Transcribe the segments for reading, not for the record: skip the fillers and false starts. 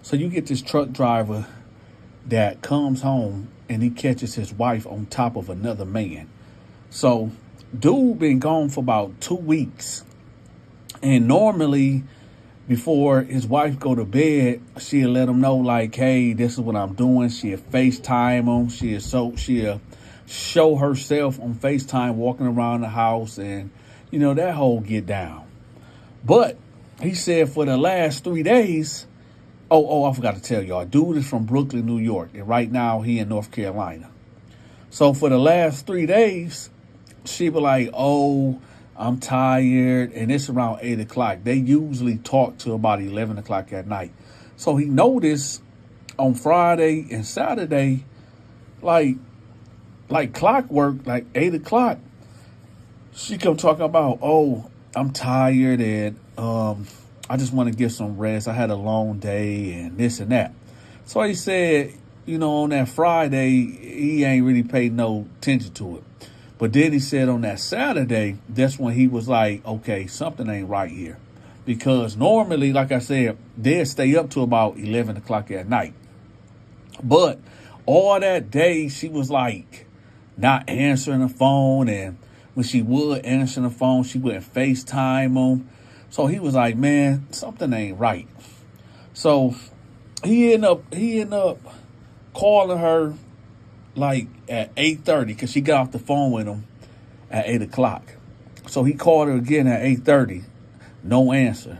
So you get this truck driver that comes home and he catches his wife on top of another man. So dude been gone for about 2 weeks. And normally before his wife go to bed, she'll let him know like, hey, this is what I'm doing. She'll FaceTime him. She'll show herself on FaceTime walking around the house and, that whole get down. But he said for the last 3 days, I forgot to tell y'all, dude is from Brooklyn, New York, and right now he in North Carolina. So for the last 3 days, she be like, oh, I'm tired, and it's around 8 o'clock. They usually talk till about 11 o'clock at night. So he noticed on Friday and Saturday, like clockwork, like 8 o'clock, she come talking about, oh, I'm tired and I just want to get some rest. I had a long day and this and that. So he said, on that Friday, he ain't really paid no attention to it. But then he said on that Saturday, that's when he was like, okay, something ain't right here. Because normally, like I said, they'd stay up to about 11 o'clock at night. But all that day, she was like not answering the phone. And when she would answer the phone, she wouldn't FaceTime him. So he was like, man, something ain't right. So he ended up calling her like at 8:30 because she got off the phone with him at 8 o'clock. So he called her again at 8:30. No answer.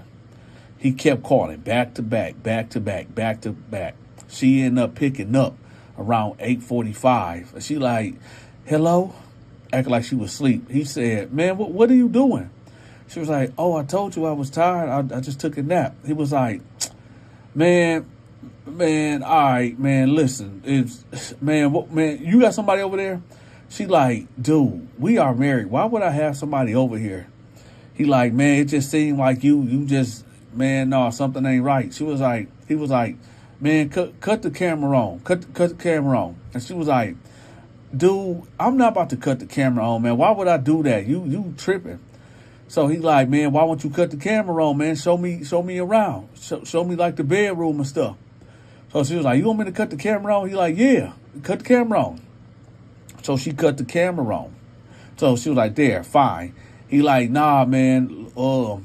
He kept calling back to back, back to back, back to back. She ended up picking up around 8:45. And she like, hello? Acting like she was asleep. He said, man, what are you doing? She was like, oh, I told you I was tired. I just took a nap. He was like, man, all right, man, listen. Man, you got somebody over there? She like, dude, we are married. Why would I have somebody over here? He like, man, it just seemed like you just, man, no, something ain't right. He was like, man, cut the camera on. Cut the camera on. And she was like, dude, I'm not about to cut the camera on, man. Why would I do that? You tripping. So he like, man, why won't you cut the camera on, man? Show me around. Show me like the bedroom and stuff. So she was like, you want me to cut the camera on? He like, yeah, cut the camera on. So she cut the camera on. So she was like, there, fine. He like, nah, man, show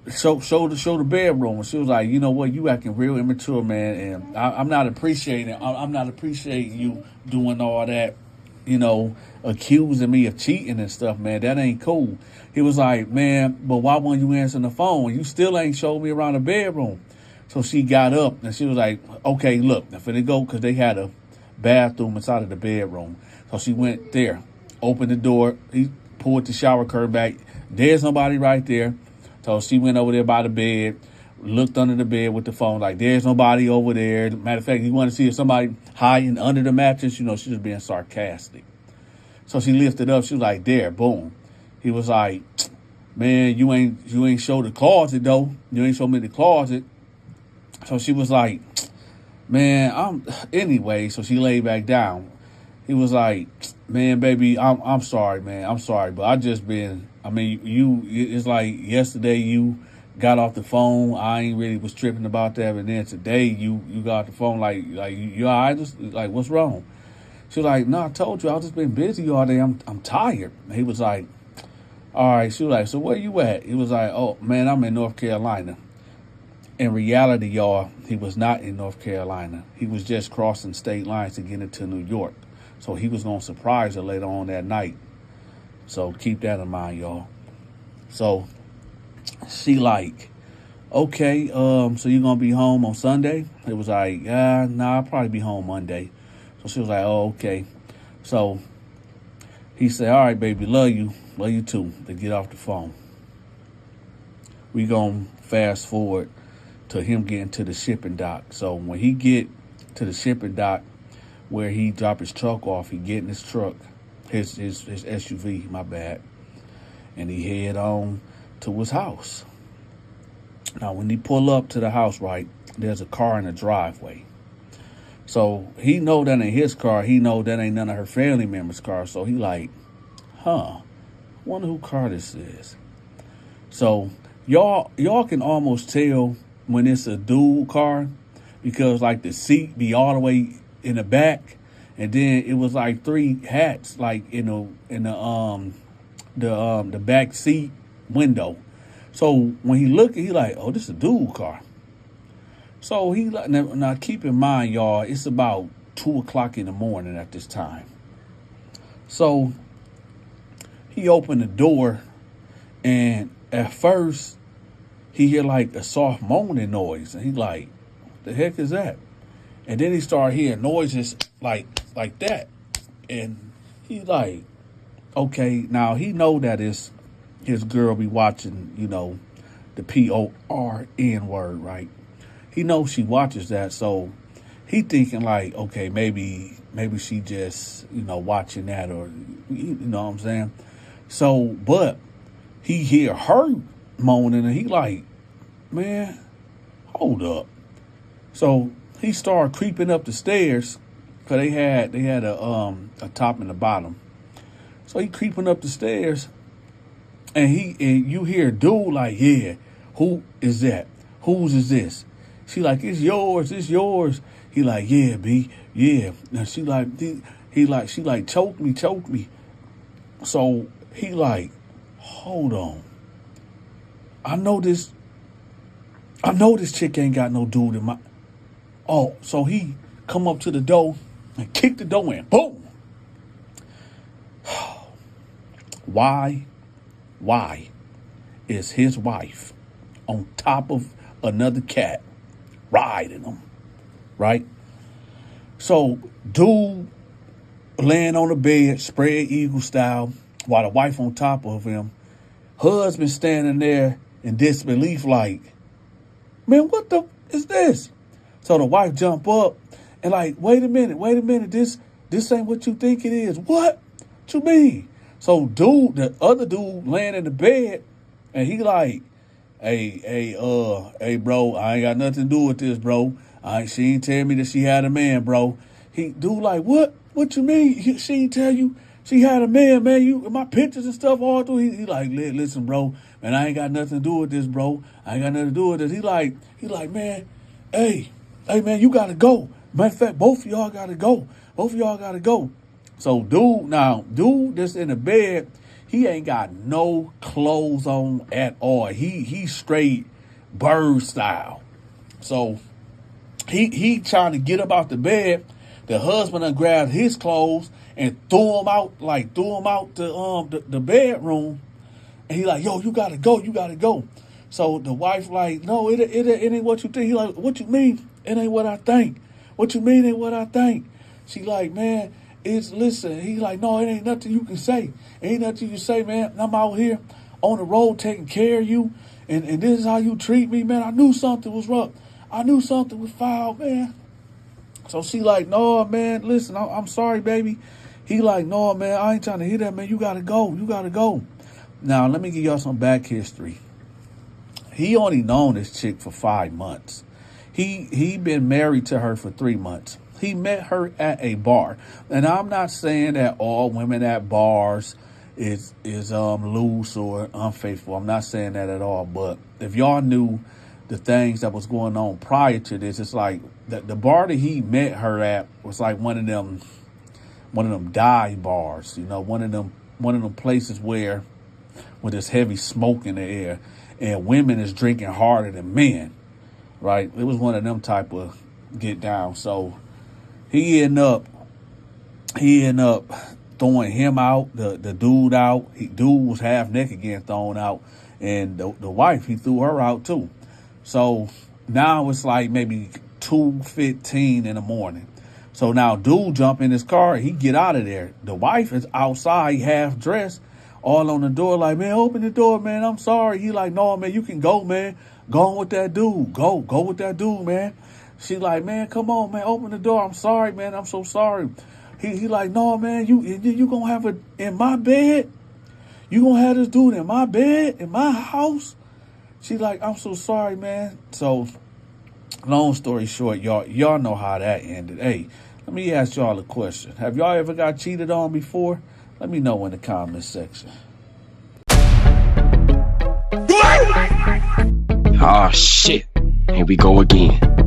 the bedroom. And she was like, you know what, you acting real immature, man, and I'm not appreciating it. I'm not appreciating you doing all that, accusing me of cheating and stuff, man. That ain't cool. He was like, man, but why won't you answer the phone? You still ain't showed me around the bedroom. So she got up and she was like, okay, look, I'm finna go, because they had a bathroom inside of the bedroom. So she went there, opened the door. He pulled the shower curtain back. There's nobody right there. So she went over there by the bed, looked under the bed with the phone, like, there's nobody over there. Matter of fact, he wanted to see if somebody hiding under the mattress. She was being sarcastic. So she lifted up. She was like, there, boom. He was like, man, you ain't show the closet, though. You ain't show me the closet. So she was like, man, anyway. So she laid back down. He was like, man, baby, I'm sorry, man. I'm sorry, but it's like yesterday you got off the phone. I ain't really was tripping about that. And then today you got off the phone like you all right? Just like, what's wrong? She was like, no, I told you, I've just been busy all day. I'm tired. He was like, all right. She was like, so where you at? He was like, oh, man, I'm in North Carolina. In reality, y'all, he was not in North Carolina. He was just crossing state lines to get into New York. So he was going to surprise her later on that night. So keep that in mind, y'all. So she like, okay, so you're going to be home on Sunday? It was like, nah, I'll probably be home Monday. So she was like, oh, okay. So he said, all right, baby, love you too. They get off the phone. We going to fast forward to him getting to the shipping dock. So when he get to the shipping dock where he drop his truck off, he get in his truck, his SUV, my bad, and he head on to his house. Now, when he pull up to the house, right, there's a car in the driveway. So he know that ain't his car. He know that ain't none of her family members' car. So he like, wonder who car this is. So y'all can almost tell when it's a dual car because like the seat be all the way in the back, and then it was like 3 hats like in the back seat window. So when he looked, he like, oh, this is a dude car. So he like, now keep in mind, y'all, it's about 2 o'clock in the morning at this time. So he opened the door, and at first he hear like a soft moaning noise, and he like, what the heck is that? And then he started hearing noises like that, and he like, okay, now he know that his girl be watching, you know, the PORN word, right? He knows she watches that, so he thinking like, okay, maybe she just, you know, watching that, or you know what I'm saying? So, but he hear her moaning, and he like, man, hold up. So he started creeping up the stairs, cause they had a top and a bottom. So he creeping up the stairs, and you hear dude like, yeah, who is that? Whose is this? She like, it's yours. He like, yeah, B, yeah. Now she like, she like, choke me. So he like, hold on. I know this chick ain't got no dude in my. Oh, so he come up to the door and kick the door in. Boom. Why is his wife on top of another cat riding him, right? So dude laying on the bed, spread eagle style, while the wife on top of him. Husband standing there in disbelief like, man, what the is this? So the wife jump up and like, wait a minute, this ain't what you think it is. What you mean? So dude, the other dude laying in the bed, and he like, hey, bro, I ain't got nothing to do with this, bro. She ain't tell me that she had a man, bro. Dude like, what you mean? She ain't tell you she had a man, you, my pictures and stuff all through. He like, listen, bro, man, I ain't got nothing to do with this, bro. I ain't got nothing to do with this. He like, man, hey, man, you gotta go. Matter of fact, both of y'all gotta go. So dude that's in the bed, he ain't got no clothes on at all. He straight bird style. So he trying to get up out the bed. The husband done grabbed his clothes and threw him out the bedroom. And he like, yo, you gotta go. So the wife like, no, it ain't what you think. He like, what you mean? It ain't what I think. What you mean ain't what I think? She like, man, listen. He like, no, it ain't nothing you can say. Ain't nothing you can say, man. I'm out here on the road taking care of you, and this is how you treat me, man. I knew something was wrong. I knew something was foul, man. So she like, no, man, listen, I'm sorry, baby. He like, no, man, I ain't trying to hear that, man. You gotta go. Now, let me give y'all some back history. He only known this chick for 5 months. He been married to her for 3 months. He met her at a bar. And I'm not saying that all women at bars is loose or unfaithful. I'm not saying that at all. But if y'all knew the things that was going on prior to this, it's like the bar that he met her at was like one of them dive bars, you know, one of them places where there's heavy smoke in the air and women is drinking harder than men, right? It was one of them type of get down. So he ended up throwing him out, the dude out. Dude was half naked getting thrown out, and the wife, he threw her out too. So now it's like maybe 2:15 in the morning. So now dude jump in his car, he get out of there. The wife is outside, half dressed, all on the door, like, man, open the door, man. I'm sorry. He like, no, man, you can go, man. Go on with that dude. Go with that dude, man. She like, man, come on, man, open the door. I'm sorry, man. I'm so sorry. He like, no, man, you gonna have it in my bed? You gonna have this dude in my bed, in my house? She like, I'm so sorry, man. So, long story short, y'all know how that ended. Hey, let me ask y'all a question. Have y'all ever got cheated on before? Let me know in the comments section. Oh, shit. Here we go again.